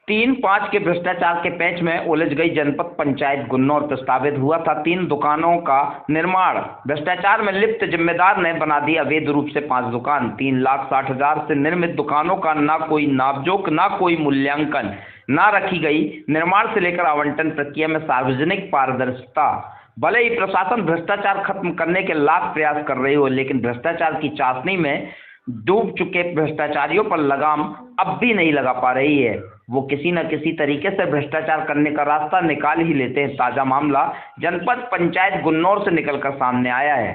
3-5 के भ्रष्टाचार के पैच में उलझ गई जनपद पंचायत गुन्नौर। प्रस्तावित हुआ था 3 दुकानों का निर्माण। भ्रष्टाचार में लिप्त जिम्मेदार ने बना दी अवैध रूप से 5 दुकान। 3,60,000 से निर्मित दुकानों का ना कोई नापजोक, ना कोई मूल्यांकन, ना रखी गई निर्माण से लेकर आवंटन प्रक्रिया में सार्वजनिक पारदर्शिता। भले ही प्रशासन भ्रष्टाचार खत्म करने के लाख प्रयास कर रही हो, लेकिन भ्रष्टाचार की चाशनी में डूब चुके भ्रष्टाचारियों पर लगाम अब भी नहीं लगा पा रही है। वो किसी न किसी तरीके से भ्रष्टाचार करने का रास्ता निकाल ही लेते हैं। ताजा मामला जनपद पंचायत गुन्नौर से निकलकर सामने आया है,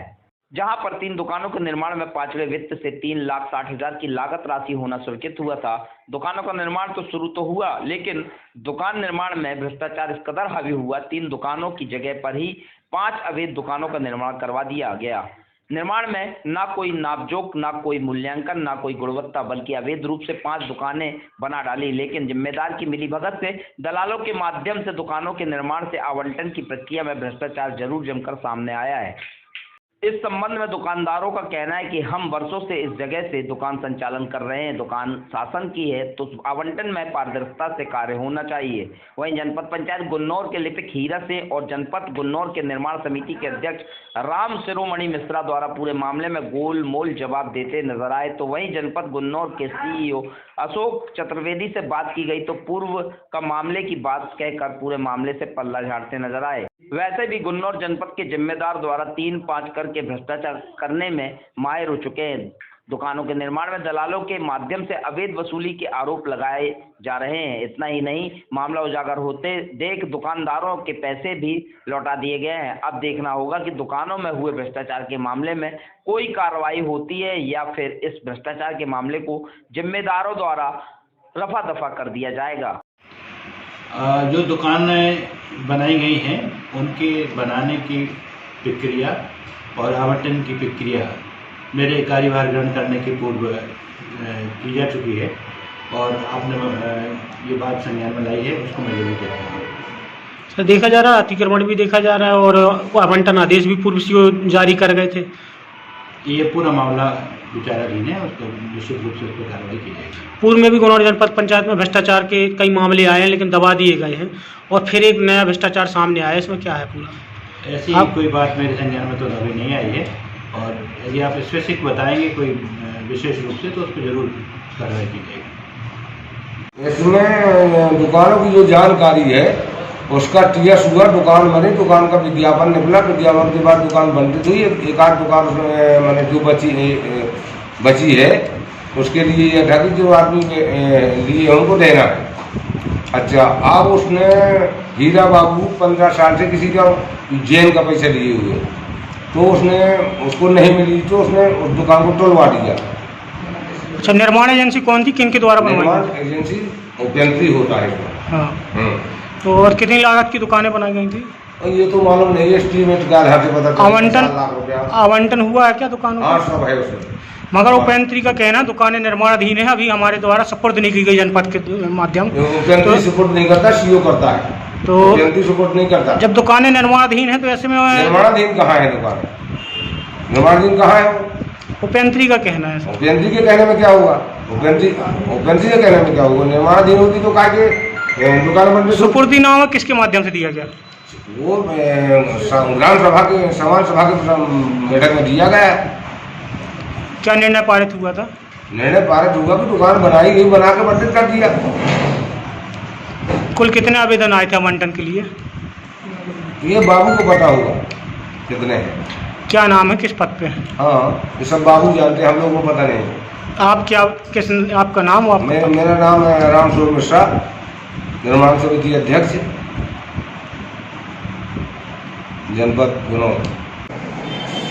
जहां पर 3 दुकानों के निर्माण में 5वें वित्त से 3,60,000 की लागत राशि होना स्वीकृत हुआ था। दुकानों का निर्माण तो शुरू तो हुआ, लेकिन दुकान निर्माण में भ्रष्टाचार इस कदर हावी हुआ, 3 दुकानों की जगह पर ही 5 अवैध दुकानों का निर्माण करवा दिया गया। निर्माण में ना कोई नापजोक, ना कोई मूल्यांकन, ना कोई गुणवत्ता, बल्कि अवैध रूप से 5 दुकानें बना डाली। लेकिन जिम्मेदार की मिलीभगत से दलालों के माध्यम से दुकानों के निर्माण से आवंटन की प्रक्रिया में भ्रष्टाचार जरूर जमकर सामने आया है। इस संबंध में दुकानदारों का कहना है कि हम वर्षों से इस जगह से दुकान संचालन कर रहे हैं। दुकान शासन की है तो आवंटन में पारदर्शिता से कार्य होना चाहिए। वहीं जनपद पंचायत गुन्नौर के लिपिक हीरा सिंह और जनपद गुन्नौर के निर्माण समिति के अध्यक्ष राम शिरोमणि मिश्रा द्वारा पूरे मामले में गोलमोल जवाब देते नजर आए। तो वहीं जनपद गुन्नौर के सीईओ अशोक चतुर्वेदी से बात की गई तो पूर्व का मामले की बात कहकर पूरे मामले से पल्ला झाड़ते नजर आए। वैसे भी गुन्नौर जनपद के जिम्मेदार द्वारा 3-5 करके भ्रष्टाचार करने में माहिर हो चुके हैं। दुकानों के निर्माण में दलालों के माध्यम से अवैध वसूली के आरोप लगाए जा रहे हैं। इतना ही नहीं, मामला उजागर होते देख दुकानदारों के पैसे भी लौटा दिए गए हैं। अब देखना होगा कि दुकानों में हुए भ्रष्टाचार के मामले में कोई कार्रवाई होती है या फिर इस भ्रष्टाचार के मामले को जिम्मेदारों द्वारा रफा दफा कर दिया जाएगा। जो दुकानें बनाई गई हैं उनके बनाने की प्रक्रिया और आवंटन की प्रक्रिया मेरे कार्यभार ग्रहण करने के पूर्व की जा चुकी है और आपने ये बात संज्ञान में लाई है, उसको मैं जरूर कहता हूँ। सर, देखा जा रहा है अतिक्रमण भी देखा जा रहा है और आवंटन आदेश भी पूर्व सीओ जारी कर गए थे। ये पूरा मामला विचाराधीन है, उसको निश्चित रूप से उस पर कार्रवाई की जाएगी। पूर्व में भी गुन्नौर जनपद पंचायत में भ्रष्टाचार के कई मामले आए हैं, लेकिन दबा दिए गए हैं और फिर एक नया भ्रष्टाचार सामने आया है। इसमें क्या है पूरा? ऐसी कोई बात मेरे संज्ञान में तो अभी नहीं आई है और यदि आप स्पेसिफिक बताएंगे कोई विशेष रूप से तो उस पर जरूर कार्रवाई की जाएगी। इसमें दुकानों की जो जानकारी है उसका टीएस हुआ, दुकान बनी, दुकान का विज्ञापन निकला, विज्ञापन के बाद दुकान बनती थी। एक आध दुकान मैंने जो बची है उसके लिए यह था कि जो आदमी लिए उनको देना है। अच्छा, अब उसने हीरा बाबू 15 साल से किसी का जेल का पैसा लिए हुए, तो उसने उसको नहीं मिली तो उसने उस दुकान को तोड़वा दिया। अच्छा, निर्माण एजेंसी कौन थी, किन के द्वारा बनवाई? निर्माण एजेंसी ओपेंट्री होता है इसमें। हाँ। तो और कितनी लागत की दुकानें बनाई गई थी? ये तो मालूम नहीं, एस्टीमेट का आधार से पता आवंटन 7 लाख रुपया आवंटन हुआ है क्या दुकानों? हाँ, सब है उसमें। मगर ओपेंट्री का कहना दुकानें निर्माणाधीन है, अभी हमारे द्वारा सुपुर्द नहीं की गई जनपद के माध्यम। ओपेंट्री सपोर्ट नहीं करता, सीओ करता है, तो ओपेंट्री सपोर्ट नहीं करता। जब दुकानें निर्माणाधीन है तो ऐसे में निर्माणाधीन कहाँ है दुकान? निर्माणाधीन कहाँ है? ओपेंट्री का कहना है। ओपेंट्री के कहने में क्या हुआ? ओपेंट्री के कहने में क्या हुआ? निर्माणाधीन होती तो काहे के दुकान बन? सुपुर्दी नाम किसके माध्यम से दिया गया? वो ग्राम सभा के समान सभा के बैठक में दिया गया। क्या निर्णय पारित हुआ था? निर्णय पारित हुआ कि दुकान बनाई गई, बना के बंटित कर दिया। कुल कितने आवेदन आए थे आवंटन के लिए? ये बाबू को पता होगा कितने हैं। क्या नाम है, किस पद पे है? हाँ, ये सब बाबू जानते हैं, हम लोगों को पता नहीं। आप क्या आपका नाम? मेरा नाम है राम शिरोमणि मिश्रा, निर्माण समिति अध्यक्ष, जनपद गुन्नौर।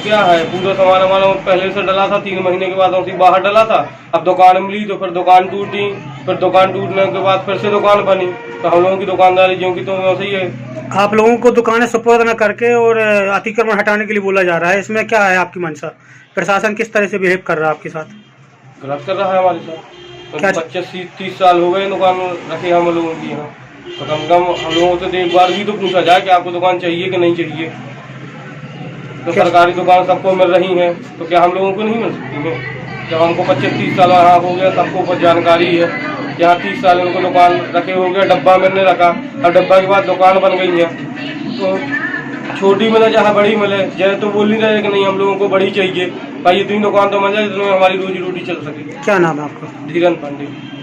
क्या है पूरा सामान हमारा पहले से डला था, 3 महीने के बाद उसी बाहर डला था। अब दुकान मिली तो फिर दुकान टूटी, फिर दुकान टूटने के बाद फिर से दुकान बनी, तो हम लोगों की दुकानदारी जो की तो वैसे ही है। आप लोगों को दुकानें सुपुर्द न करके और अतिक्रमण हटाने के लिए बोला जा रहा है, इसमें क्या है आपकी मंशा? प्रशासन किस तरह से बिहेव कर रहा है आपके साथ? गलत कर रहा है हमारे साथ। 25-30 साल हो गए दुकान रखे हम लोगों की यहाँ, तो कम से कम हम लोगों से एक बार भी तो पूछा जाए कि आपको दुकान चाहिए कि नहीं चाहिए। तो सरकारी दुकान सबको मिल रही है, तो क्या हम लोगों को नहीं मिल सकती है? जब हमको 25-30 साल यहाँ हो गया, सबको जानकारी है, यहाँ 30 साल उनको दुकान रखे हो गया, डब्बा मैंने रखा, अब डब्बा के बाद दुकान बन गई है। तो छोटी मिले चाहे बड़ी मिले, जय तो बोल नहीं रहे कि नहीं हम लोगों को बड़ी चाहिए, भाई इतनी दुकान तो मिल जाए जिसमें हमारी रोजी रोटी चल सके। क्या नाम है आपका? धीरन पांडे।